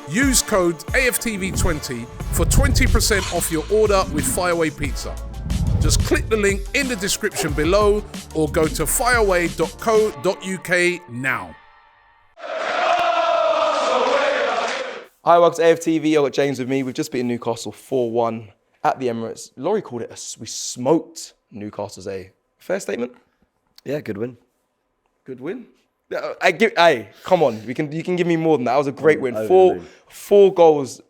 Use code AFTV20 for 20% off your order with Fireaway Pizza. Just click the link in the description below or go to fireaway.co.uk now. Hi, welcome to AFTV. I've got James with me. We've just beaten Newcastle 4-1 at the Emirates. Laurie called it we smoked Newcastle's a fair statement. Yeah, good win. Good win. Hey, come on. You can give me more than that. That was a great win. Four goals,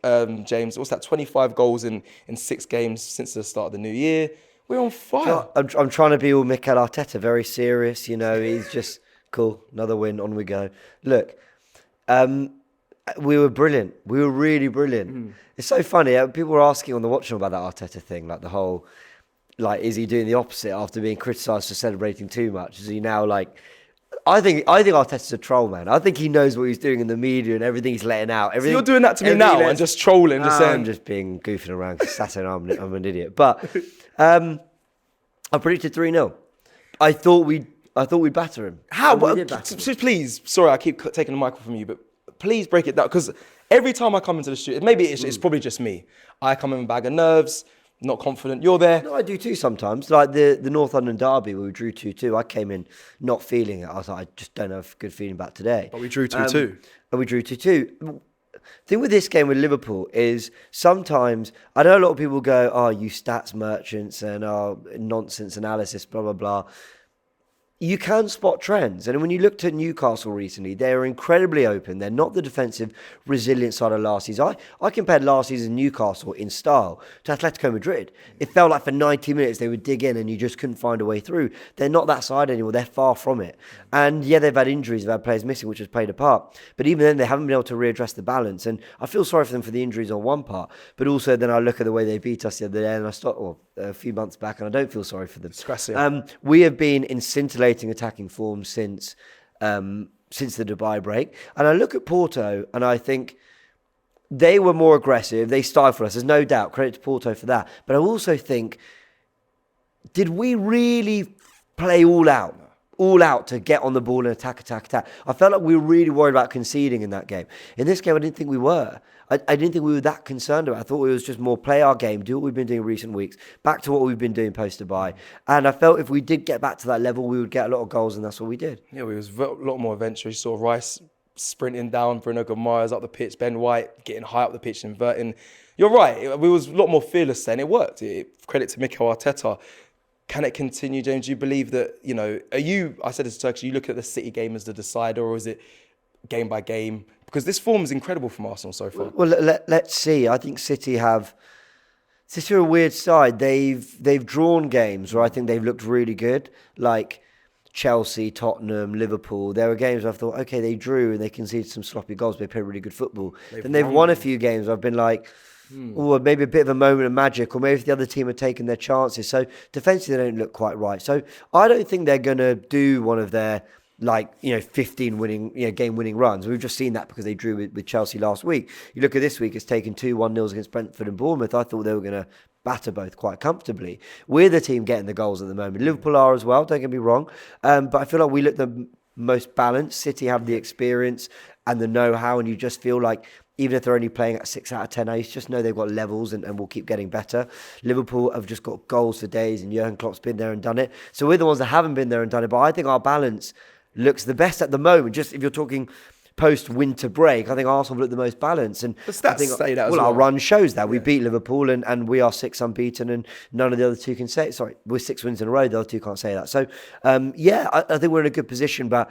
James. What's that? 25 goals in 6 games since the start of the new year. We're on fire. I'm trying to be all Mikel Arteta, very serious. You know, he's just cool. Another win. On we go. Look, we were brilliant. We were really brilliant. It's so funny. People were asking on the watching about that Arteta thing, like the whole, like, is he doing the opposite after being criticised for celebrating too much? Is he now like? I think Arteta's a troll, man. I think he knows what he's doing in the media and everything he's letting out. So you're doing that to me now and just trolling, just saying. I'm just being goofing around, Saturn. I'm an idiot. But I predicted 3-0. I thought we'd batter him. How? Please, sorry, I keep taking the mic from you, but please break it down, because every time I come into the studio, maybe it's probably just me. I come in with a bag of nerves. Not confident. You're there. No, I do too sometimes. Like the North London derby where we drew 2-2, I came in not feeling it. I was like, I just don't have a good feeling about today. But we drew 2-2. And we drew 2-2. The thing with this game with Liverpool is sometimes, I know a lot of people go, oh, you stats merchants and nonsense analysis, blah, blah, blah. You can spot trends. And when you looked at Newcastle recently, they are incredibly open. They're not the defensive, resilient side of last season. I compared last season Newcastle in style to Atletico Madrid. It felt like for 90 minutes they would dig in and you just couldn't find a way through. They're not that side anymore. They're far from it. And yeah, they've had injuries, they've had players missing, which has played a part. But even then, they haven't been able to readdress the balance. And I feel sorry for them for the injuries on one part. But also then I look at the way they beat us the other day and I start, a few months back, and I don't feel sorry for them. We have been in scintillating attacking form since the Dubai break, and I look at Porto and I think they were more aggressive. They stifled us. There's no doubt. Credit to Porto for that. But I also think, did we really play all out to get on the ball and attack? I felt like we were really worried about conceding in that game. In this game, I didn't think we were. I didn't think we were that concerned about it. I thought it was just more play our game, do what we've been doing in recent weeks, back to what we've been doing post-Dubai. And I felt if we did get back to that level, we would get a lot of goals, and that's what we did. Yeah, we was a lot more adventurous. You saw Rice sprinting down, Bruno Guimaraes up the pitch, Ben White getting high up the pitch, inverting. You're right, we was a lot more fearless then. It worked. Credit to Mikel Arteta. Can it continue, James? Do you believe that, I said this to Turkish, you look at the City game as the decider, or is it game by game? Because this form is incredible from Arsenal so far. Well, let's see. I think City are a weird side. They've drawn games where I think they've looked really good, like Chelsea, Tottenham, Liverpool. There were games where I thought, okay, they drew and they conceded some sloppy goals, but they played really good football. Then they've won a few games where I've been like, or maybe a bit of a moment of magic, or maybe if the other team had taken their chances. So defensively, they don't look quite right. So I don't think they're going to do one of their 15 winning, game-winning runs. We've just seen that because they drew with Chelsea last week. You look at this week, it's taken 2-1-0s against Brentford and Bournemouth. I thought they were going to batter both quite comfortably. We're the team getting the goals at the moment. Liverpool are as well, don't get me wrong. But I feel like we look the most balanced. City have the experience and the know-how, and you just feel like even if they're only playing at 6 out of 10 ace, just know they've got levels and will keep getting better. Liverpool have just got goals for days, and Jurgen Klopp's been there and done it. So we're the ones that haven't been there and done it. But I think our balance looks the best at the moment. Just if you're talking post-winter break, I think Arsenal look the most balanced. And the stats say that as well. Our run shows that. We beat Liverpool and we are 6 unbeaten, and none of the other two can say it. Sorry, we're 6 wins in a row. The other two can't say that. So, I think we're in a good position, but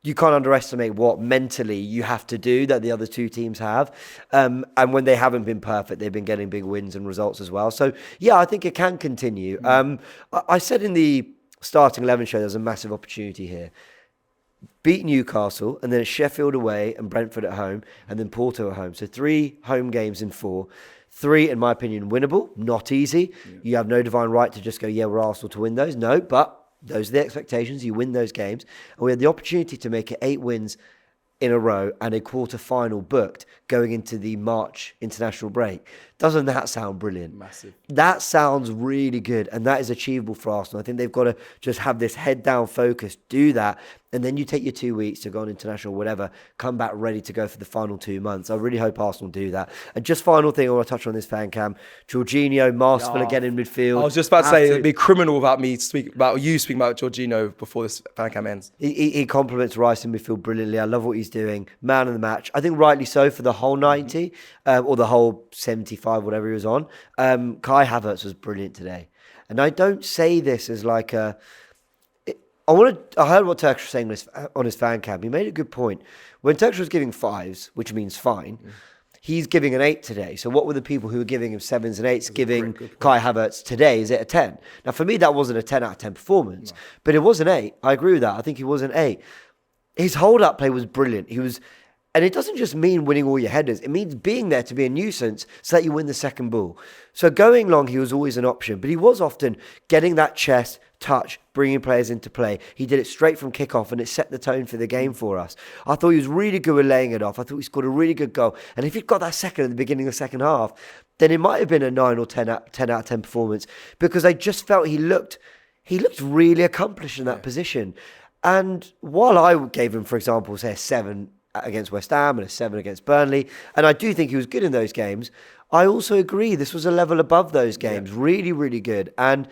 you can't underestimate what mentally you have to do that the other two teams have. And when they haven't been perfect, they've been getting big wins and results as well. So, I think it can continue. I said in the starting 11 show, there's a massive opportunity here. Beat Newcastle, and then it's Sheffield away and Brentford at home, and then Porto at home. So 3 home games in 4. 3, in my opinion, winnable, not easy. Yeah. You have no divine right to just go, we're Arsenal to win those. No, but those are the expectations. You win those games. And we had the opportunity to make it 8 wins in a row and a quarter-final booked going into the March international break. Doesn't that sound brilliant? Massive. That sounds really good, and that is achievable for Arsenal. I think they've got to just have this head-down focus, do that, and then you take your 2 weeks to go on international, whatever, come back ready to go for the final 2 months. I really hope Arsenal do that. And just final thing I want to touch on this fan cam, Jorginho, masterful again in midfield. I was just about to say, it'd be criminal without you speaking about Jorginho before this fan cam ends. He compliments Rice in midfield brilliantly. I love what he's doing. Man of the match. I think rightly so for the whole 90, or the whole 75, whatever he was on. Kai Havertz was brilliant today. And I don't say this as like a... I heard what Turkish was saying on his fan cam. He made a good point. When Turkish was giving 5s, which means fine, he's giving an 8 today. So what were the people who were giving him 7s and 8s giving Kai Havertz today? Is it a 10? Now, for me, that wasn't a 10 out of 10 performance, but it was an 8. I agree with that. I think he was an 8. His hold-up play was brilliant. And it doesn't just mean winning all your headers. It means being there to be a nuisance so that you win the second ball. So going long, he was always an option, but he was often getting that chest, touch, bringing players into play. He did it straight from kickoff, and it set the tone for the game for us. I thought he was really good with laying it off. I thought he scored a really good goal. And if he'd got that second at the beginning of the second half, then it might have been a 9 or 10 out of 10 performance, because I just felt he looked really accomplished in that position. And while I gave him, for example, say a 7 against West Ham and a 7 against Burnley, and I do think he was good in those games, I also agree this was a level above those games. Really, really good. And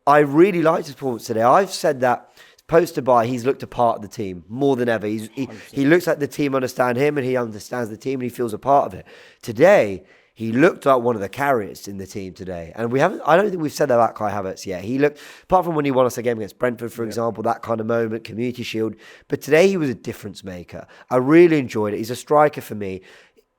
I really liked his performance today. I've said that post to buy, he's looked a part of the team more than ever. He looks like the team understand him, and he understands the team, and he feels a part of it. Today, he looked like one of the carriers in the team today. And I don't think we've said that about Kai Havertz yet. He looked, apart from when he won us a game against Brentford, for example, that kind of moment, Community Shield. But today he was a difference maker. I really enjoyed it. He's a striker for me.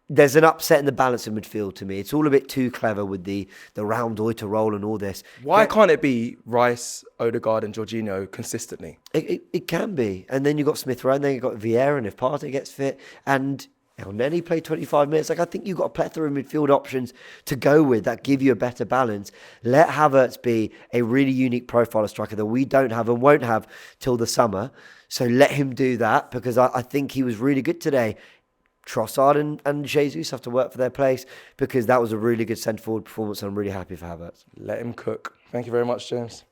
There's an upset in the balance of midfield to me. It's all a bit too clever with the round to roll and all this. Why can't it be Rice, Odegaard and Jorginho consistently? It can be. And then you've got Smith Rowe, and then you've got Vieira, and if Partey gets fit, and Nenny played 25 minutes. I think you've got a plethora of midfield options to go with that give you a better balance. Let Havertz be a really unique profile of striker that we don't have and won't have till the summer. So let him do that, because I think he was really good today. Trossard and Jesus have to work for their place, because that was a really good centre-forward performance, and I'm really happy for Havertz. Let him cook. Thank you very much, James.